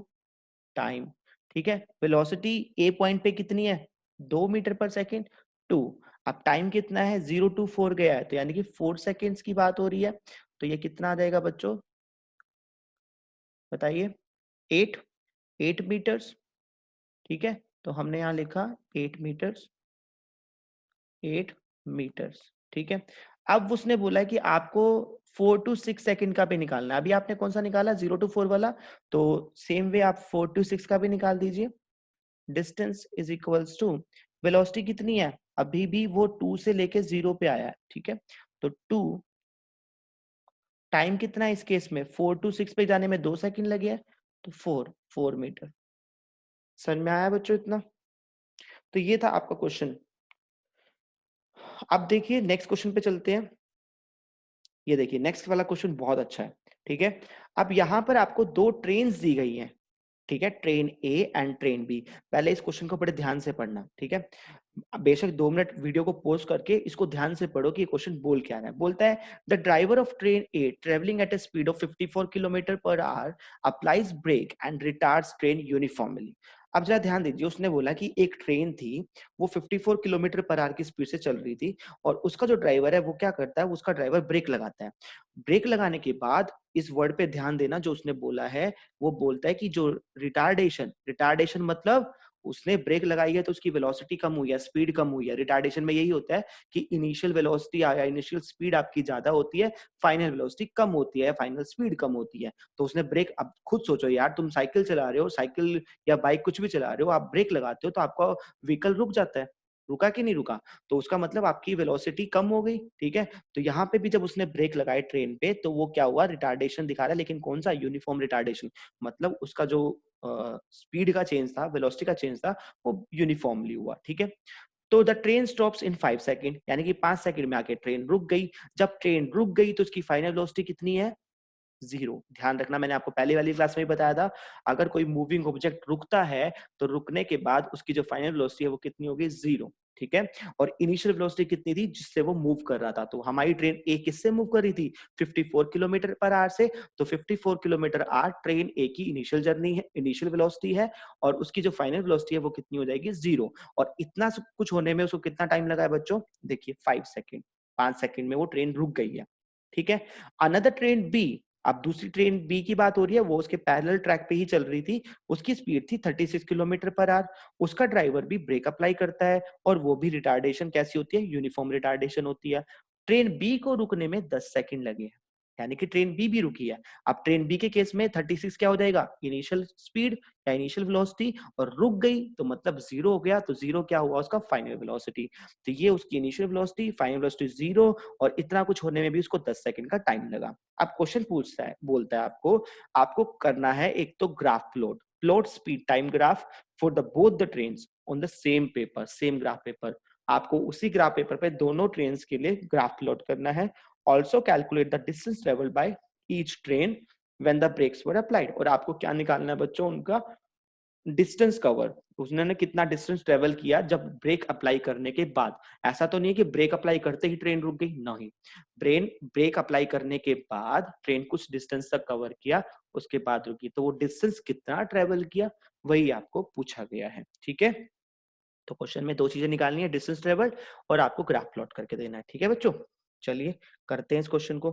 टाइम, ठीक है। वेलोसिटी ए पॉइंट पे कितनी है? 2 मीटर पर सेकेंड, 2। अब टाइम कितना है? 0 to 4 गया है, तो यानी कि 4 सेकेंड्स की बात हो रही है। तो ये कितना आ जाएगा बच्चों? बताइए। 8, 8 मीटर्स, ठीक है। तो हमने यहाँ लिखा 8 मीटर्स, 8 मीटर्स, ठीक है। अब उसने बोला है कि आपको 4 to 6 सेकंड का भी निकालना है। अभी आपने कौन सा निकाला? 0 to 4 वाला। तो सेम वे आप 4 to 6 का भी निकाल दीजिए। Distance is equals to, velocity कितनी है? अभी भी वो 2 से लेके 0 पे आया है, ठीक है। तो 2, टाइम कितना है इस केस में? 4 to 6 पे जाने में 2 सेकंड लगे हैं, तो 4 मीटर। समझ में आया बच्चों इतना? तो ये था आपका क्वेश्चन। अब देखिए नेक्स्ट क्वेश्चन पे चलते हैं। ये देखिए नेक्स्ट वाला क्वेश्चन बहुत अच्छा है, ठीक है। अब यहाँ पर आपको दो ट्रेन्स दी गई हैं, ठीक है, train A and train B. पहले इस क्वेश्चन को बड़े ध्यान से पढ़ना, ठीक है। बेशक 2 मिनट वीडियो को पॉज करके इसको ध्यान से पढ़ो कि ये क्वेश्चन बोल क्या रहा है। बोलता है the driver of train A travelling at a speed of 54 kilometre per hour applies brake and retards train uniformly. अब जरा ध्यान दीजिए, उसने बोला कि एक ट्रेन थी, वो 54 किलोमीटर पर आवर की स्पीड से चल रही थी, और उसका जो ड्राइवर है वो क्या करता है, उसका ड्राइवर ब्रेक लगाता है। ब्रेक लगाने के बाद इस वर्ड पे ध्यान देना, जो उसने बोला है वो बोलता है कि जो रिटार्डेशन, रिटार्डेशन मतलब उसने ब्रेक लगाई है तो उसकी वेलोसिटी कम हुई है, स्पीड कम हुई है। रिटार्डेशन में यही होता है कि इनिशियल वेलोसिटी या इनिशियल स्पीड आपकी ज्यादा होती है, फाइनल वेलोसिटी कम होती है, फाइनल स्पीड कम होती है। तो उसने ब्रेक, अब खुद सोचो यार, तुम साइकिल चला रहे हो, साइकिल या बाइक कुछ भी चला रहे हो, आप ब्रेक लगाते हो तो आपका व्हीकल रुक जाता है, रुका कि नहीं रुका, तो उसका मतलब आपकी वेलोसिटी कम हो गई, ठीक है। तो यहाँ पे भी जब उसने ब्रेक लगाए ट्रेन पे तो वो क्या हुआ, रिटार्डेशन दिखा रहा है, लेकिन कौन सा, यूनिफॉर्म रिटार्डेशन। मतलब उसका जो स्पीड का चेंज था, वेलोसिटी का चेंज था, वो यूनिफॉर्मली हुआ, ठीक है। तो the train stops in 5 second, यानी कि 5 सेकेंड में आके ट्रेन रुक गई। जब ट्रेन रुक गई तो उसकी फाइनल वेलोसिटी कितनी है, 0। ध्यान रखना, मैंने आपको पहले वाली क्लास में भी बताया था, अगर कोई मूविंग ऑब्जेक्ट रुकता है तो रुकने के बाद उसकी जो फाइनल वेलोसिटी है वो कितनी होगी, 0, ठीक है। और इनिशियल वेलोसिटी कितनी थी जिससे वो मूव कर रहा था, तो हमारी ट्रेन ए किससे मूव कर रही थी, 54 किलोमीटर पर आवर से। तो 54 किलोमीटर आवर ट्रेन ए की इनिशियल जर्नी है, इनिशियल वेलोसिटी है, और उसकी जो फाइनल वेलोसिटी है वो कितनी हो जाएगी, 0। और इतना सब कुछ होने में उसको कितना टाइम लगा है बच्चों, देखिए 5 सेकेंड, 5 सेकेंड में वो ट्रेन रुक गई है, ठीक है। अनदर ट्रेन बी, अब दूसरी ट्रेन बी की बात हो रही है, वो उसके पैरेलल ट्रैक पे ही चल रही थी, उसकी स्पीड थी 36 किलोमीटर पर आवर। उसका ड्राइवर भी ब्रेक अप्लाई करता है, और वो भी रिटार्डेशन कैसी होती है, यूनिफॉर्म रिटार्डेशन होती है। ट्रेन बी को रुकने में 10 सेकंड लगे हैं, यानी कि ट्रेन बी भी रुकी है। अब ट्रेन बी के केस में 36 क्या हो जाएगा, इनिशियल स्पीड या इनिशियल वेलोसिटी, और रुक गई तो मतलब 0 हो गया, तो 0 क्या हुआ, उसका फाइनल वेलोसिटी। तो ये उसकी इनिशियल वेलोसिटी, फाइनल वेलोसिटी 0, और इतना कुछ होने में भी उसको 10 सेकंड का टाइम लगा। अब क्वेश्चन पूछता है, बोलता है आपको आपको करना है एक तो graph plot, plot speed time graph for the both the trains on the same paper, same graph paper. आपको उसी ग्राफ पेपर पे दोनों ट्रेन्स के लिए ग्राफ प्लॉट करना है। Also calculate the distance travelled by each train when the brakes were applied. और आपको क्या निकालना है बच्चों, उनका डिस्टेंस कवर, उसने कितना डिस्टेंस ट्रेवल किया जब ब्रेक अप्लाई करने के बाद। ऐसा तो नहीं है कि ब्रेक अप्लाई करते ही ट्रेन रुक गई, नहीं, ब्रेन ब्रेक अप्लाई करने के बाद ट्रेन कुछ डिस्टेंस तक कवर किया, उसके बाद रुकी, तो वो डिस्टेंस कितना ट्रेवल किया वही आपको पूछा गया है, ठीक है। तो क्वेश्चन में दो चीजें निकालनी है, डिस्टेंस ट्रेवल और आपको ग्राफ प्लॉट करके देना है, ठीक है बच्चों। चलिए करते हैं इस क्वेश्चन को।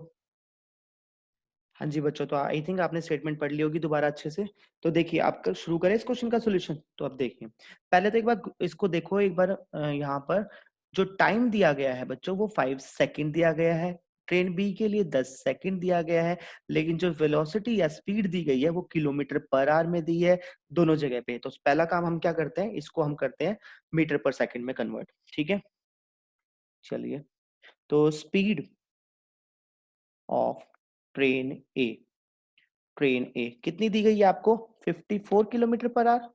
हाँ जी बच्चों, तो आई थिंक आपने स्टेटमेंट पढ़ ली होगी दोबारा अच्छे से। तो देखिए आप शुरू करें इस क्वेश्चन का सॉल्यूशन। तो अब देखिए, पहले तो एक बार इसको देखो एक बार, यहाँ पर जो टाइम दिया गया है बच्चों वो 5 सेकंड दिया गया है, ट्रेन बी के लिए 10 सेकंड दिया गया है, लेकिन जो वेलोसिटी या स्पीड दी गई है वो किलोमीटर पर आवर में दी है दोनों जगह पे। तो पहला काम हम क्या करते हैं, इसको हम करते हैं मीटर पर सेकंड में कन्वर्ट, ठीक है। चलिए, तो speed of train A, train A कितनी दी गई है आपको, 54 किलोमीटर पर आवर।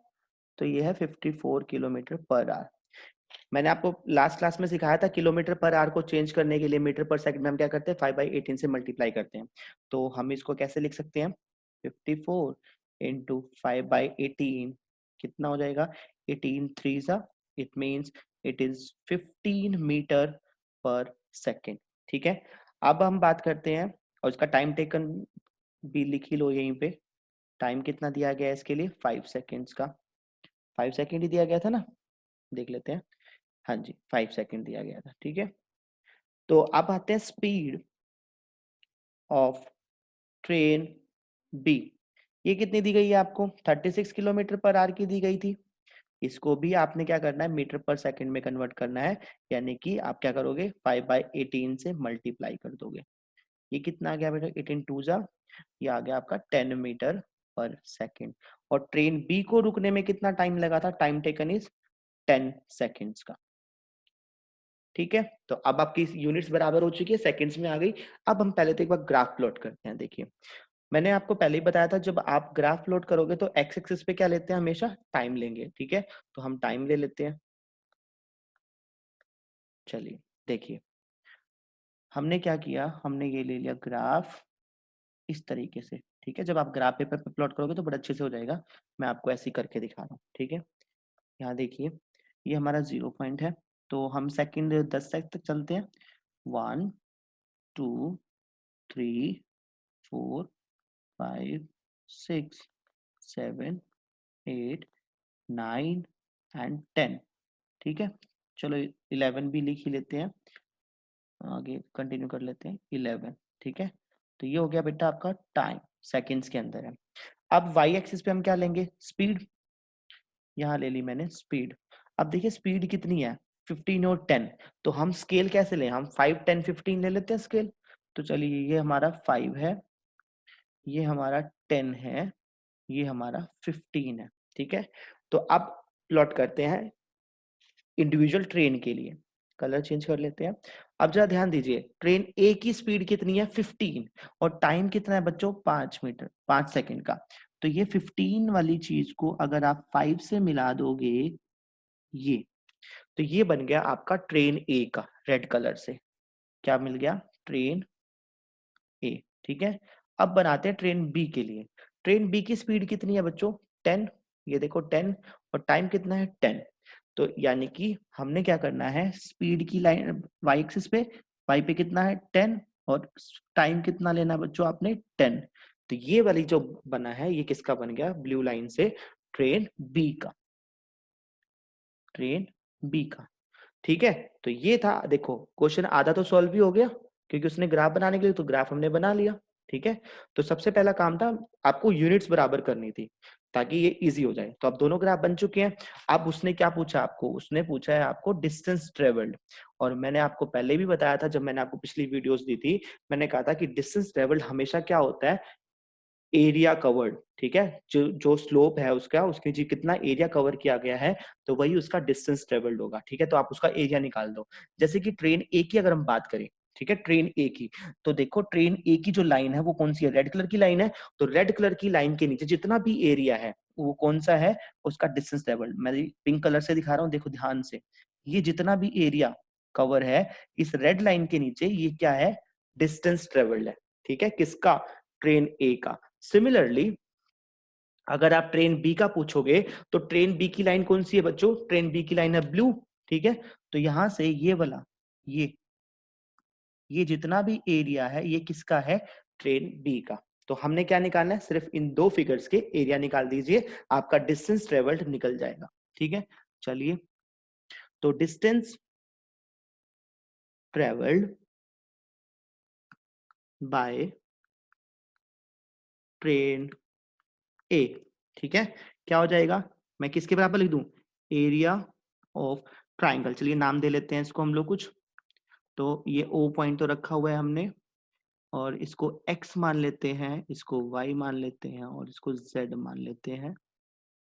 तो ये है 54 किलोमीटर पर आवर। मैंने आपको लास्ट क्लास में सिखाया था किलोमीटर पर आवर को चेंज करने के लिए मीटर पर सेकंड में हम क्या करते हैं, 5/18 से मल्टीप्लाई करते हैं। तो हम इसको कैसे लिख सकते हैं, 54 इंटू 5/18 कितना हो जाएगा, 18 3 सा, it means it is 15 metre per second, ठीक है। अब हम बात करते हैं, और इसका टाइम टेकन भी लिख ही लो यहीं पे। टाइम कितना दिया गया है इसके लिए, 5 सेकेंड्स का, 5 सेकेंड ही दिया गया था ना, देख लेते हैं। हाँ जी, 5 सेकेंड दिया गया था, ठीक है। तो अब आते हैं स्पीड ऑफ ट्रेन बी। ये कितनी दी गई है आपको, 36 किलोमीटर पर आवर की दी गई थी। इसको भी आपने क्या करना है, मीटर पर सेकंड में कन्वर्ट करना है, यानी कि आप क्या करोगे, 5/18 से मल्टीप्लाई कर दोगे। ये कितना आ गया बेटा, 18 टू जा, ये आ गया आपका 10 मीटर पर सेकंड। और ट्रेन बी को रुकने में कितना टाइम लगा था, टाइम टेकन इज 10 सेकेंड्स का, ठीक है। तो अब आपकी यूनिट्स बराबर हो चुकी है, सेकंड्स में आ गई। अब हम पहले तो एक बार ग्राफ प्लॉट करते हैं। देखिए मैंने आपको पहले ही बताया था, जब आप ग्राफ प्लॉट करोगे तो एक्स एक्सिस पे क्या लेते हैं, हमेशा टाइम लेंगे, ठीक है। तो हम टाइम ले लेते हैं। चलिए देखिए, हमने क्या किया, हमने ये ले लिया ग्राफ इस तरीके से, ठीक है। जब आप ग्राफ पेपर पे प्लॉट करोगे तो बड़ा अच्छे से हो जाएगा। मैं आपको ऐसे ही करके दिखा रहा हूँ, ठीक है। यहाँ देखिए, ये हमारा 0 पॉइंट है, तो हम सेकंड 10 सेकंड तक चलते हैं। 1 2 3 4 5 6 7 8 9 एंड 10, ठीक है। चलो 11 भी लिख ही लेते हैं, आगे कंटिन्यू कर लेते हैं 11, ठीक है। तो ये हो गया बेटा आपका टाइम, सेकंड्स के अंदर है। अब वाई एक्सिस पे हम क्या लेंगे, स्पीड। यहाँ ले ली मैंने स्पीड। अब देखिए स्पीड कितनी है, 15 और 10, तो हम स्केल कैसे लें, हम 5 10 15 ले लेते हैं स्केल। तो चलिए ये हमारा 5 है, ये हमारा 10 है, ये हमारा 15 है, ठीक है। तो अब प्लॉट करते हैं इंडिविजुअल ट्रेन के लिए, कलर चेंज कर लेते हैं। अब जरा ध्यान दीजिए, ट्रेन ए की स्पीड कितनी है 15, और टाइम कितना है बच्चों 5 सेकंड का। तो ये 15 वाली चीज को अगर आप 5 से मिला दोगे, ये, तो ये बन गया आपका ट्रेन ए का, रेड कलर से क्या मिल गया, ट्रेन ए, ठीक है। अब बनाते हैं ट्रेन बी के लिए। ट्रेन बी की स्पीड कितनी है बच्चों 10, ये देखो 10, और टाइम कितना है 10। तो यानी कि हमने क्या करना है, स्पीड की लाइन वाई एक्सिस पे, वाई पे कितना है 10, और टाइम कितना लेना है बच्चों आपने 10। तो ये वाली जो बना है ये किसका बन गया, ब्लू लाइन से ट्रेन बी का, ट्रेन बी का, ठीक है। तो ये था, देखो क्वेश्चन आधा तो सॉल्व भी हो गया, क्योंकि उसने ग्राफ बनाने के लिए, तो ग्राफ हमने बना लिया, ठीक है। तो सबसे पहला काम था आपको यूनिट्स बराबर करनी थी, ताकि ये इजी हो जाए। तो अब दोनों ग्राफ बन चुके हैं। अब उसने क्या पूछा आपको, उसने पूछा है आपको डिस्टेंस ट्रेवल्ड। और मैंने आपको पहले भी बताया था, जब मैंने आपको पिछली वीडियोस दी थी, मैंने कहा था कि डिस्टेंस ट्रेवल्ड हमेशा क्या होता है, एरिया कवर्ड, ठीक है। जो जो स्लोप है उसका, उसके जी कितना एरिया कवर किया गया है, तो वही उसका डिस्टेंस ट्रेवल्ड होगा, ठीक है। तो आप उसका एरिया निकाल दो। जैसे कि ट्रेन ए की अगर हम बात करें, ठीक है, ट्रेन ए की, तो देखो ट्रेन ए की जो लाइन है वो कौन सी है, रेड कलर की लाइन है। तो रेड कलर की लाइन के नीचे जितना भी एरिया है वो कौन सा है, उसका डिस्टेंस ट्रेवल्ड। मैं पिंक कलर से दिखा रहा हूँ, देखो ध्यान से, ये जितना भी एरिया कवर है इस रेड लाइन के नीचे, ये क्या है, डिस्टेंस ट्रेवल्ड है, ठीक है, किसका, ट्रेन ए का। सिमिलरली अगर आप ट्रेन बी का पूछोगे, तो ट्रेन बी की लाइन कौन सी है बच्चों, ट्रेन बी की लाइन है ब्लू, ठीक है। तो यहां से ये वाला, ये जितना भी एरिया है ये किसका है, ट्रेन बी का। तो हमने क्या निकालना है, सिर्फ इन दो फिगर्स के एरिया निकाल दीजिए, आपका डिस्टेंस ट्रेवल्ड निकल जाएगा, ठीक है। चलिए, तो डिस्टेंस ट्रेवल्ड बाय ट्रेन ए, ठीक है, क्या हो जाएगा, मैं किसके बराबर लिख दूं, एरिया ऑफ ट्राइंगल। चलिए नाम दे लेते हैं इसको हम लोग कुछ। तो ये ओ पॉइंट तो रखा हुआ है हमने, और इसको एक्स मान लेते हैं, इसको वाई मान लेते हैं, और इसको जेड मान लेते हैं,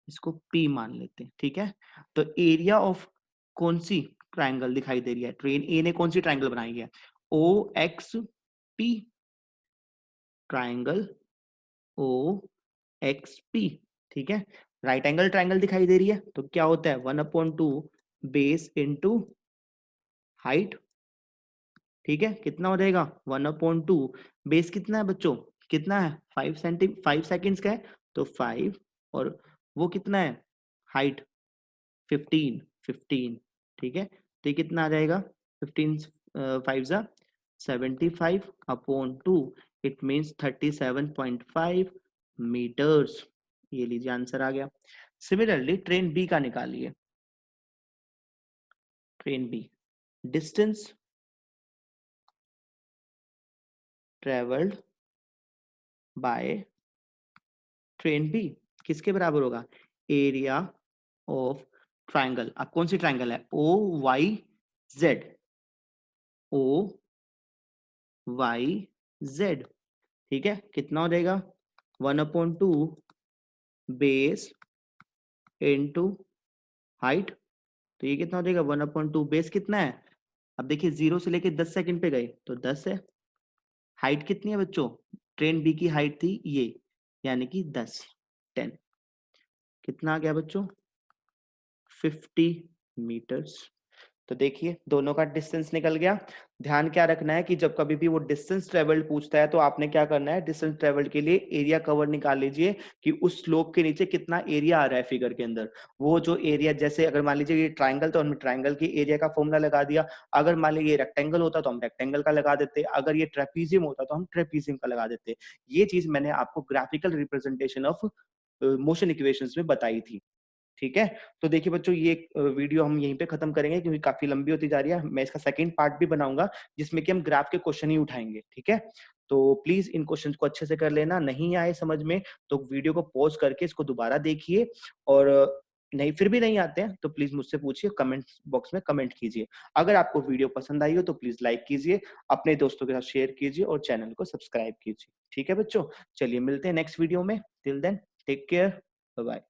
इसको पी मान लेते हैं, ठीक है। तो एरिया ऑफ कौन सी ट्राइंगल दिखाई दे रही है, ट्रेन ए ने कौन सी ट्राइंगल बनाई है, O X P, triangle O X P, ठीक है। राइट एंगल ट्राइंगल दिखाई दे रही है, तो क्या होता है 1/2 बेस इंटू हाइट, ठीक है। कितना हो जाएगा 1/2, बेस कितना है बच्चों, कितना है 5 सेकेंड्स का है, तो 5, और वो कितना है हाइट 15, ठीक है। तो ये कितना आ जाएगा 15 5 जा 75/2, इट मीन्स 37.5 मीटर्स। ये लीजिए आंसर आ गया। सिमिलरली ट्रेन बी का निकालिए, train B, distance travelled by train B किसके बराबर होगा, एरिया ऑफ ट्राइंगल। अब कौन सी ट्राइंगल है, O Y Z, O Y Z, ठीक है। कितना हो जाएगा 1/2 बेस इंटू हाइट, तो ये कितना हो जाएगा 1/2 बेस कितना है, अब देखिए 0 से लेके 10 सेकंड पे गए तो 10 है। हाइट कितनी है बच्चों, ट्रेन बी की हाइट थी ये, यानी कि 10, कितना आ गया बच्चों 50 मीटर्स। तो देखिए दोनों का डिस्टेंस निकल गया। ध्यान क्या रखना है कि जब कभी भी वो डिस्टेंस ट्रेवल्ड पूछता है तो आपने क्या करना है, डिस्टेंस ट्रेवल्ड के लिए एरिया कवर निकाल लीजिए कि उस स्लोप के नीचे कितना एरिया आ रहा है फिगर के अंदर। वो जो एरिया, जैसे अगर मान लीजिए ये ट्राइंगल तो हमने ट्राइंगल की एरिया का फॉर्मूला लगा दिया, अगर मान लीजिए ये रेक्टेंगल होता तो हम रेक्टेंगल का लगा देते, अगर ये ट्रेपीजियम होता तो हम ट्रेपीजियम का लगा देते। ये चीज मैंने आपको graphical representation of motion equations में बताई थी। ठीक है, तो देखिए बच्चों ये वीडियो हम यहीं पे खत्म करेंगे क्योंकि काफी लंबी होती जा रही है। मैं इसका सेकंड पार्ट भी बनाऊंगा जिसमें कि हम ग्राफ के क्वेश्चन ही उठाएंगे। ठीक है, तो प्लीज इन क्वेश्चंस को अच्छे से कर लेना। नहीं आए समझ में तो वीडियो को पॉज करके इसको दोबारा देखिए, और नहीं फिर भी नहीं आते हैं तो प्लीज मुझसे पूछिए, कमेंट बॉक्स में कमेंट कीजिए। अगर आपको वीडियो पसंद आई हो तो प्लीज लाइक कीजिए, अपने दोस्तों के साथ शेयर कीजिए और चैनल को सब्सक्राइब कीजिए। ठीक है बच्चों, चलिए मिलते हैं नेक्स्ट वीडियो में। Till then take care, bye bye.